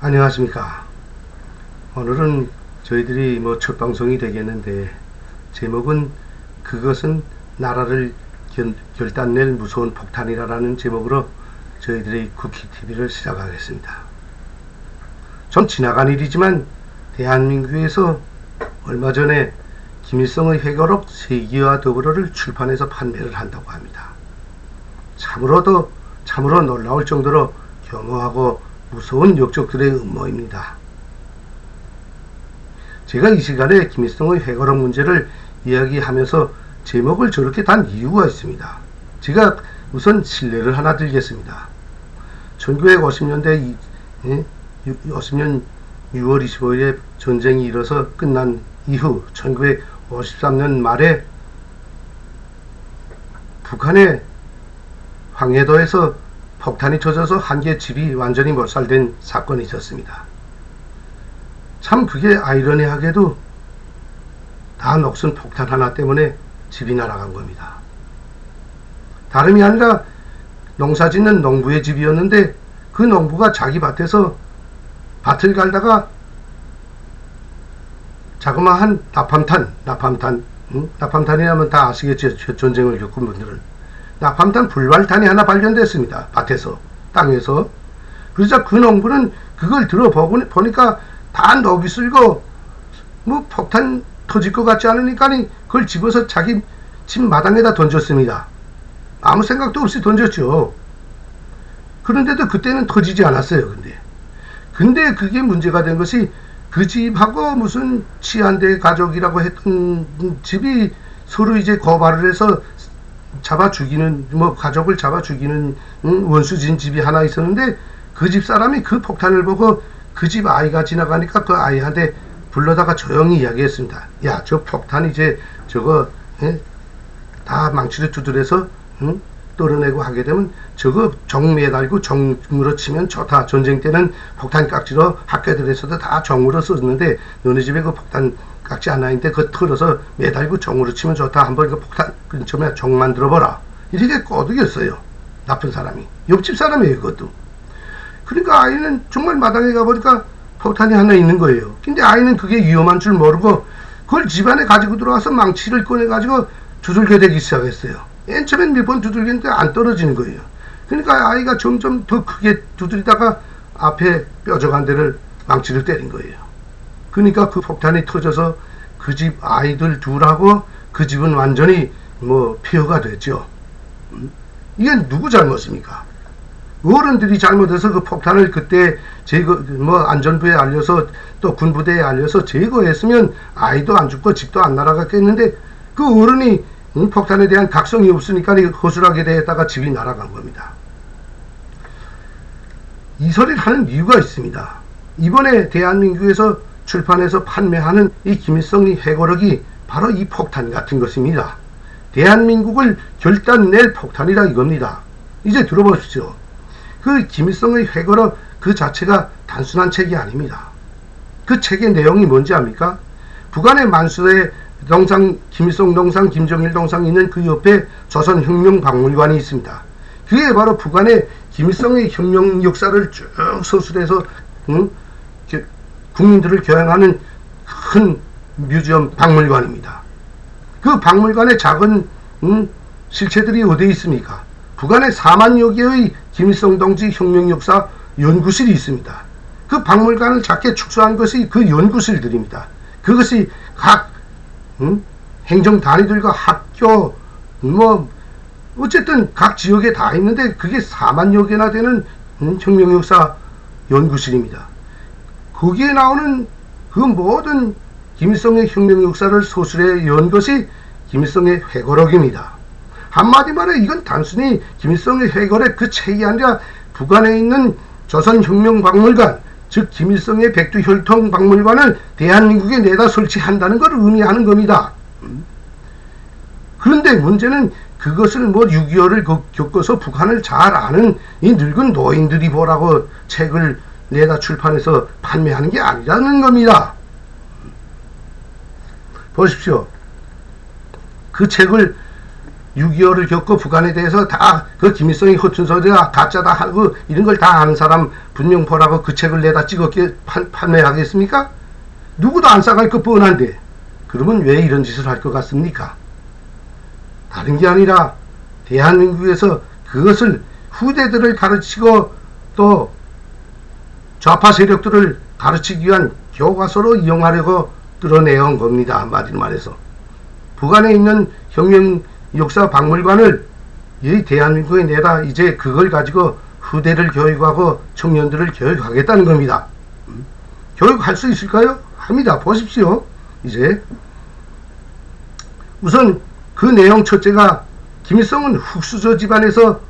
안녕하십니까. 오늘은 저희들이 첫 방송이 되겠는데, 제목은 그것은 나라를 결단낼 무서운 폭탄이라는 제목으로 저희들이 쿠키TV를 시작하겠습니다. 좀 지나간 일이지만 대한민국에서 얼마 전에 김일성의 회고록 세기와 더불어를 출판해서 판매를 한다고 합니다. 참으로 놀라울 정도로 겸허하고 무서운 역적들의 음모입니다. 제가 이 시간에 김일성의 회고록 문제를 이야기하면서 제목을 저렇게 단 이유가 있습니다. 제가 우선 실례를 하나 드리겠습니다. 1950년대 50년 6월 25일에 전쟁이 일어서 끝난 이후 1953년 말에 북한의 황해도에서 폭탄이 터져서 한 개 집이 완전히 몰살된 사건이 있었습니다. 참 그게 아이러니하게도 다 녹슨 폭탄 하나 때문에 집이 날아간 겁니다. 다름이 아니라 농사짓는 농부의 집이었는데 그 농부가 자기 밭에서 밭을 갈다가 자그마한 나팜탄이라면 다 아시겠죠? 전쟁을 겪은 분들은. 나팜탄 불발탄이 하나 발견됐습니다. 밭에서, 땅에서. 그러자 그 농부는 그걸 들어보니까 다 녹이 슬고 폭탄 터질 것 같지 않으니까 그걸 집어서 자기 집 마당에다 던졌습니다. 아무 생각도 없이 던졌죠. 그런데도 그때는 터지지 않았어요. 근데 그게 문제가 된 것이 그 집하고 무슨 치안대 가족이라고 했던 집이 서로 이제 고발을 해서 잡아 죽이는, 가족을 잡아 죽이는 원수진 집이 하나 있었는데, 그 집 사람이 그 폭탄을 보고 그 집 아이가 지나가니까 그 아이한테 불러다가 조용히 이야기했습니다. 야, 저 폭탄 이제 저거 다 망치를 두드려서 떨어내고 하게 되면 저거 정 매달고 정으로 치면 좋다. 전쟁 때는 폭탄 깍지로 학교들에서도 다 정으로 썼는데 너네 집에 그 폭탄 깍지 하나 있는데 그거 털어서 매달고 정으로 치면 좋다. 한번 그 폭탄 근처에 정 만들어봐라. 이렇게 꼬드겼어요. 나쁜 사람이. 옆집 사람이에요. 그것도. 그러니까 아이는 정말 마당에 가보니까 폭탄이 하나 있는 거예요. 근데 아이는 그게 위험한 줄 모르고 그걸 집안에 가지고 들어와서 망치를 꺼내가지고 두들겨대기 시작했어요. 맨 처음엔 몇 번 두들겼는데 안 떨어지는 거예요. 그러니까 아이가 점점 더 크게 두드리다가 앞에 뾰족한 데를 망치를 때린 거예요. 그러니까 그 폭탄이 터져서 그 집 아이들 둘하고 그 집은 완전히 폐허가 됐죠. 이게 누구 잘못입니까? 어른들이 잘못해서 그 폭탄을 그때 안전부에 알려서 또 군부대에 알려서 제거했으면 아이도 안 죽고 집도 안 날아갔겠는데 그 어른이 폭탄에 대한 각성이 없으니까 허술하게 대했다가 집이 날아간 겁니다. 이 소리를 하는 이유가 있습니다. 이번에 대한민국에서 출판해서 판매하는 이 김일성의 회고록이 바로 이 폭탄 같은 것입니다. 대한민국을 결단낼 폭탄이라 이겁니다. 이제 들어보십시오. 그 김일성의 회고록 그 자체가 단순한 책이 아닙니다. 그 책의 내용이 뭔지 압니까? 북한의 만수의 동상, 김일성 동상, 김정일 동상 있는 그 옆에 조선혁명박물관이 있습니다. 그게 바로 북한의 김일성의 혁명 역사를 쭉 서술해서 국민들을 교양하는 큰 뮤지엄 박물관입니다. 그 박물관에 작은 실체들이 어디에 있습니까? 북한에 4만여 개의 김일성 동지 혁명 역사 연구실이 있습니다. 그 박물관을 작게 축소한 것이 그 연구실들입니다. 그것이 각 행정 단위들과 학교 어쨌든 각 지역에 다 있는데 그게 4만여 개나 되는 혁명 역사 연구실입니다. 거기에 나오는 그 모든 김일성의 혁명 역사를 서술해 연 것이 김일성의 회고록입니다. 한마디 말해 이건 단순히 김일성의 회고록 그 책이 아니라 북한에 있는 조선혁명박물관, 즉 김일성의 백두혈통박물관을 대한민국에 내다 설치한다는 걸 의미하는 겁니다. 그런데 문제는 그것을 6.25를 겪어서 북한을 잘 아는 이 늙은 노인들이 보라고 책을 내다 출판해서 판매하는 게 아니라는 겁니다. 보십시오. 그 책을 6.25를 겪고 북한에 대해서 다 그 김일성이 허튼소리야 가짜다 하고 이런 걸 다 아는 사람 분명포라고 그 책을 내다 찍었기에 판매하겠습니까? 누구도 안 싸갈 것 뻔한데 그러면 왜 이런 짓을 할 것 같습니까? 다른 게 아니라 대한민국에서 그것을 후대들을 가르치고 또 좌파 세력들을 가르치기 위한 교과서로 이용하려고 뚫어내온 겁니다. 한마디로 말해서 북한에 있는 혁명 역사 박물관을 이 대한민국에 내다 이제 그걸 가지고 후대를 교육하고 청년들을 교육하겠다는 겁니다. 교육할 수 있을까요? 합니다. 보십시오. 이제 우선 그 내용 첫째가 김일성은 흑수저 집안에서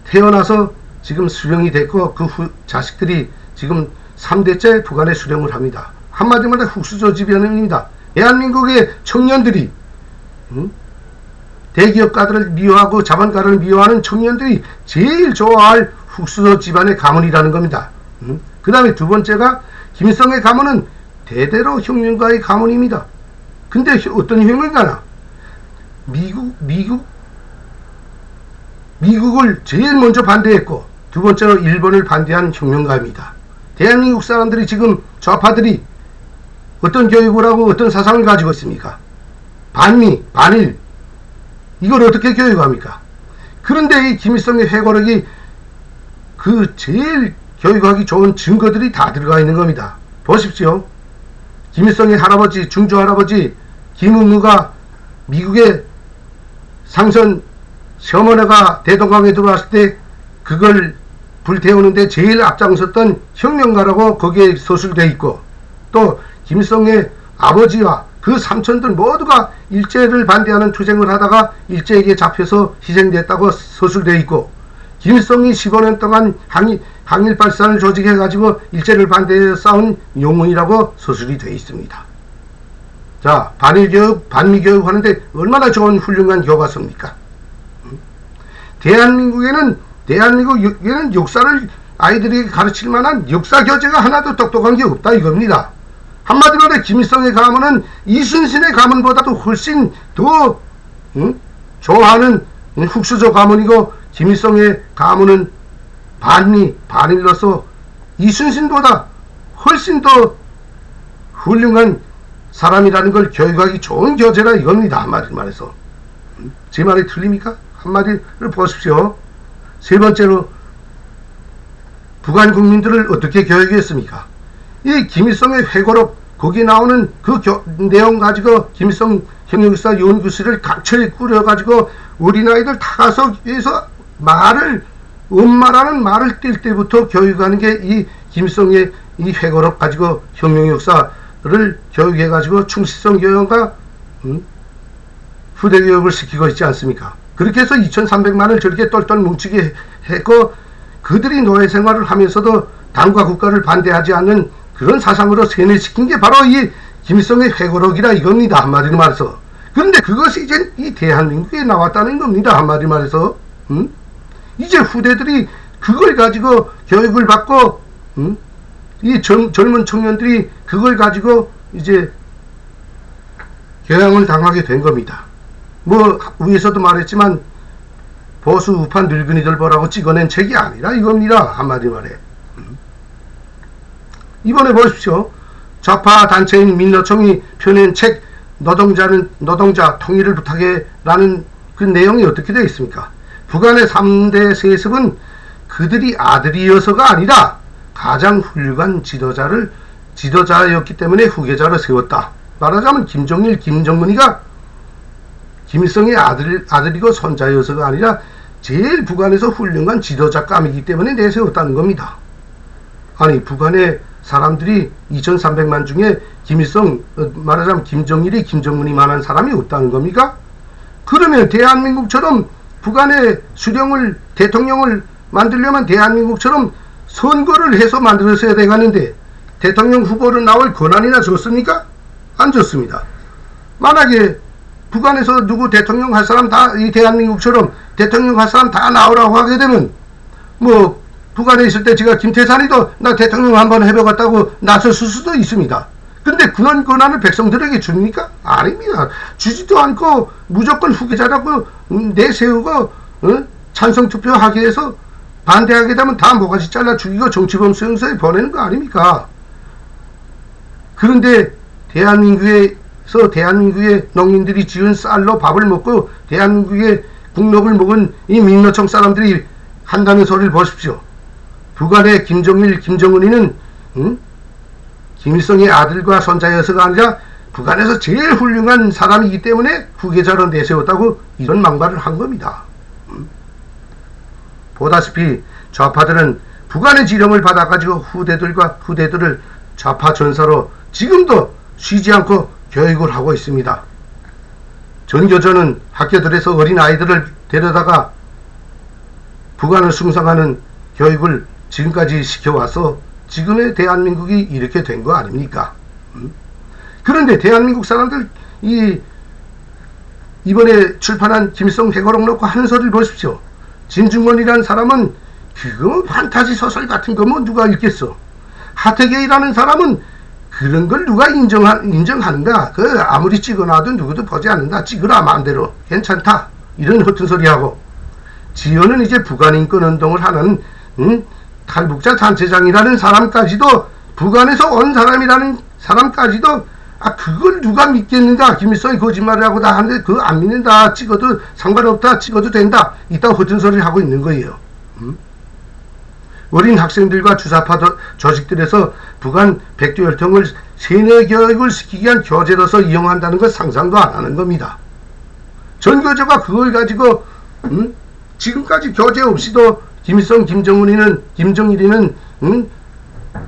태어나서 지금 수령이 됐고 그 자식들이 지금 3대째 북한에 수령을 합니다. 한마디로 말해 흑수저 집안입니다. 대한민국의 청년들이 대기업가들을 미워하고 자본가를 미워하는 청년들이 제일 좋아할 흑수저 집안의 가문이라는 겁니다. 그 다음에 두 번째가 김일성의 가문은 대대로 혁명가의 가문입니다. 근데 어떤 혁명가나 미국을 제일 먼저 반대했고 두 번째로 일본을 반대한 혁명가입니다. 대한민국 사람들이 지금 좌파들이 어떤 교육을 하고 어떤 사상을 가지고 있습니까? 반미, 반일 이걸 어떻게 교육합니까? 그런데 이 김일성의 회고록이 그 제일 교육하기 좋은 증거들이 다 들어가 있는 겁니다. 보십시오. 김일성의 할아버지, 중조 할아버지 김은무가 미국의 상선 서머너가 대동강에 들어왔을 때 그걸 불태우는데 제일 앞장섰던 혁명가라고 거기에 서술되어 있고 또 김일성의 아버지와 그 삼촌들 모두가 일제를 반대하는 투쟁을 하다가 일제에게 잡혀서 희생됐다고 서술되어 있고 김일성이 15년 동안 항일발산을 조직해가지고 일제를 반대해 싸운 용문이라고 서술이 되어 있습니다. 자, 반일교육, 반미교육 하는데 얼마나 좋은 훌륭한 교과서입니까? 대한민국에는 역사를 아이들에게 가르칠 만한 역사 교재가 하나도 똑똑한 게 없다 이겁니다. 한마디로 말해 김일성의 가문은 이순신의 가문보다도 훨씬 더 좋아하는 흑수저 가문이고 김일성의 가문은 반일로서 이순신보다 훨씬 더 훌륭한 사람이라는 걸 교육하기 좋은 교재라 이겁니다. 한마디로 말해서. 제 말이 틀립니까? 한마디를 보십시오. 세 번째로 북한 국민들을 어떻게 교육했습니까? 이 김일성의 회고록 거기 나오는 그 내용 가지고 김일성 혁명역사 연구실을 각처에 꾸려가지고 어린아이들 다 가서 위해서 엄마라는 말을 뗄 때부터 교육하는 게 이 김일성의 이 회고록 가지고 혁명역사를 교육해가지고 충실성 교육과 후대 교육을 시키고 있지 않습니까? 그렇게 해서 2300만을 저렇게 똘똘 뭉치게 했고 그들이 노예 생활을 하면서도 당과 국가를 반대하지 않는 그런 사상으로 세뇌시킨 게 바로 이 김일성의 회고록이라 이겁니다. 한마디로 말해서. 그런데 그것이 이제 이 대한민국에 나왔다는 겁니다. 한마디로 말해서. 이제 후대들이 그걸 가지고 교육을 받고 이 젊은 청년들이 그걸 가지고 이제 교양을 당하게 된 겁니다. 뭐 위에서도 말했지만 보수 우파 늙은이들 보라고 찍어낸 책이 아니라 이겁니다. 한마디로 말해. 이번에 보십시오. 좌파 단체인 민노총이 펴낸 책 노동자 통일을 부탁해 라는 그 내용이 어떻게 되어 있습니까? 북한의 3대 세습은 그들이 아들이어서가 아니라 가장 훌륭한 지도자였기 때문에 후계자로 세웠다. 말하자면 김정일, 김정은이가 김일성의 아들이고 손자여서가 아니라 제일 북한에서 훌륭한 지도자감이기 때문에 내세웠다는 겁니다. 아니 북한의 사람들이 2300만 중에 김일성 말하자면 김정일이 김정은이 만한 사람이 없다는 겁니까? 그러면 대한민국처럼 북한의 대통령을 만들려면 대한민국처럼 선거를 해서 만들었어야 되겠는데 대통령 후보로 나올 권한이나 줬습니까? 안 줬습니다. 만약에 북한에서 누구 대통령 할 사람 다 이 대한민국처럼 대통령 할 사람 다 나오라고 하게 되면 뭐 북한에 있을 때 제가 김태산이도 나 대통령 한번 해보겠다고 나섰을 수도 있습니다. 근데 그런 권한을 백성들에게 줍니까? 아닙니다. 주지도 않고 무조건 후계자라고 내세우고 찬성 투표하게 해서 반대하게 되면 다 모가지 잘라 죽이고 정치범 수용소에 보내는 거 아닙니까? 그런데 대한민국의 농민들이 지은 쌀로 밥을 먹고 대한민국의 국력을 먹은 이 민노총 사람들이 한다는 소리를 보십시오. 북한의 김정일, 김정은이는 김일성의 아들과 손자여서가 아니라 북한에서 제일 훌륭한 사람이기 때문에 후계자로 내세웠다고 이런 망발을 한 겁니다. 보다시피 좌파들은 북한의 지령을 받아가지고 후대들을 좌파 전사로 지금도 쉬지 않고 교육을 하고 있습니다. 전교조는 학교들에서 어린 아이들을 데려다가 북한을 숭상하는 교육을 지금까지 시켜와서 지금의 대한민국이 이렇게 된 거 아닙니까? 그런데 대한민국 사람들 이번에 출판한 김일성 회고록 놓고 하는 소리를 보십시오. 진중권이라는 사람은 그거 판타지 소설 같은 거 뭐 누가 읽겠어? 하태계이라는 사람은 그런 걸 누가 인정하는가? 그 아무리 찍어놔도 누구도 보지 않는다. 찍으라 마음대로 괜찮다. 이런 허튼 소리하고 지연은 이제 북한 인권운동을 하는 탈북자 단체장이라는 사람까지도 북한에서 온 사람이라는 사람까지도 그걸 누가 믿겠는가? 김일성이 거짓말을 하고 다 하는데 그거 안 믿는다. 찍어도 상관없다. 찍어도 된다. 이따 허튼 소리를 하고 있는 거예요. 어린 학생들과 주사파 조직들에서 북한 백두혈통을 세뇌 교육을 시키기 위한 교재로서 이용한다는 것 상상도 안 하는 겁니다. 전교조가 그걸 가지고 지금까지 교재 없이도 김일성, 김정일이는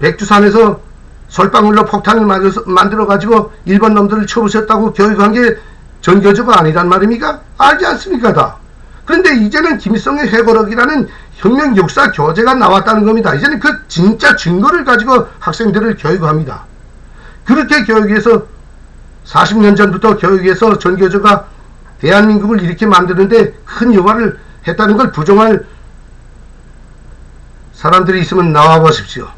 백두산에서 솔방울로 폭탄을 만들어가지고 일본 놈들을 쳐부셨다고 교육한 게 전교조가 아니란 말입니까? 알지 않습니까 다. 그런데 이제는 김일성의 회고록이라는 혁명 역사 교재가 나왔다는 겁니다. 이제는 그 진짜 증거를 가지고 학생들을 교육합니다. 그렇게 교육해서 40년 전부터 교육해서 전교조가 대한민국을 이렇게 만드는데 큰 역할을 했다는 걸 부정할 사람들이 있으면 나와 보십시오.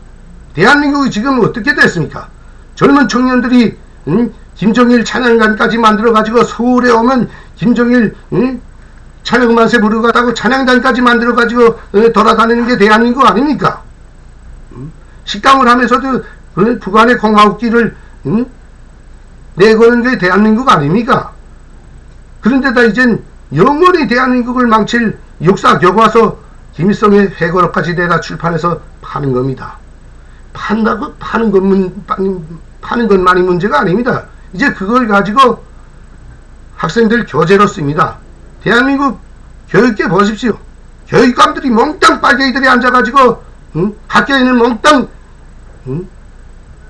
대한민국이 지금 어떻게 됐습니까? 젊은 청년들이 김정일 찬양단까지 만들어가지고 서울에 오면 김정일 찬양만세 부르고 가다고 찬양단까지 만들어가지고 돌아다니는 게 대한민국 아닙니까? 식당을 하면서도 북한의 공화국기를 내거는 게 대한민국 아닙니까? 그런데다 이젠 영원히 대한민국을 망칠 역사 교과서 김일성의 회고록까지 내다 출판해서 파는 겁니다. 판다고 파는 것만이 문제가 아닙니다. 이제 그걸 가지고 학생들 교재로 씁니다. 대한민국 교육계 보십시오. 교육감들이 몽땅 빨갱이들이 앉아가지고 학교에는 몽땅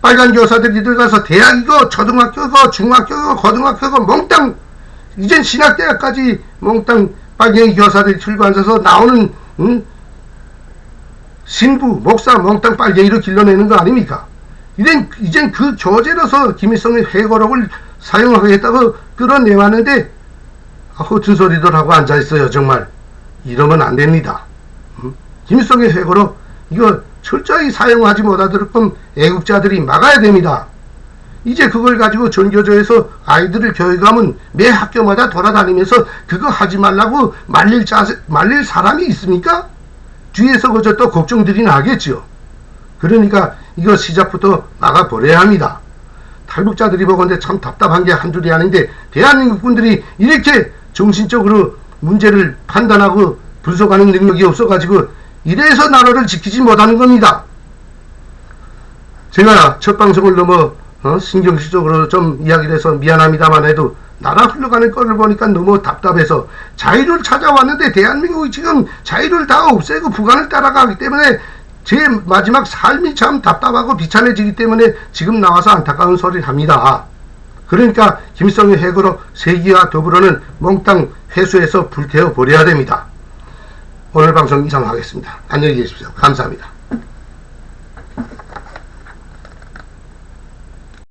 빨간 교사들이 들어가서 대학이고 초등학교고 중학교고 고등학교고 몽땅 이젠 신학대학까지 몽땅 빨갱이 교사들이 들고 앉아서 나오는 신부, 목사 몽땅 빨갱이로 길러내는 거 아닙니까? 이젠 그 교재로서 김일성의 회고록을 사용하겠다고 끌어내왔는데 허튼 소리들 하고 앉아있어요. 정말 이러면 안 됩니다. 김일성의 회고록 이거 철저히 사용하지 못하도록 애국자들이 막아야 됩니다. 이제 그걸 가지고 전교조에서 아이들을 교육하면 매 학교마다 돌아다니면서 그거 하지 말라고 말릴 사람이 있습니까? 뒤에서 그저 또 걱정들이 나겠죠. 그러니까 이거 시작부터 막아버려야 합니다. 탈북자들이 보건데 참 답답한 게 한둘이 아닌데 대한민국 분들이 이렇게 정신적으로 문제를 판단하고 분석하는 능력이 없어가지고 이래서 나라를 지키지 못하는 겁니다. 제가 첫 방송을 너무 신경질적으로 좀 이야기를 해서 미안합니다만 해도 나라 흘러가는 꼴을 보니까 너무 답답해서 자유를 찾아왔는데 대한민국이 지금 자유를 다 없애고 북한을 따라가기 때문에 제 마지막 삶이 참 답답하고 비참해지기 때문에 지금 나와서 안타까운 소리를 합니다. 그러니까 김일성의 회고록 세기와 더불어는 몽땅 회수해서 불태워 버려야 됩니다. 오늘 방송 이상 하겠습니다. 안녕히 계십시오. 감사합니다.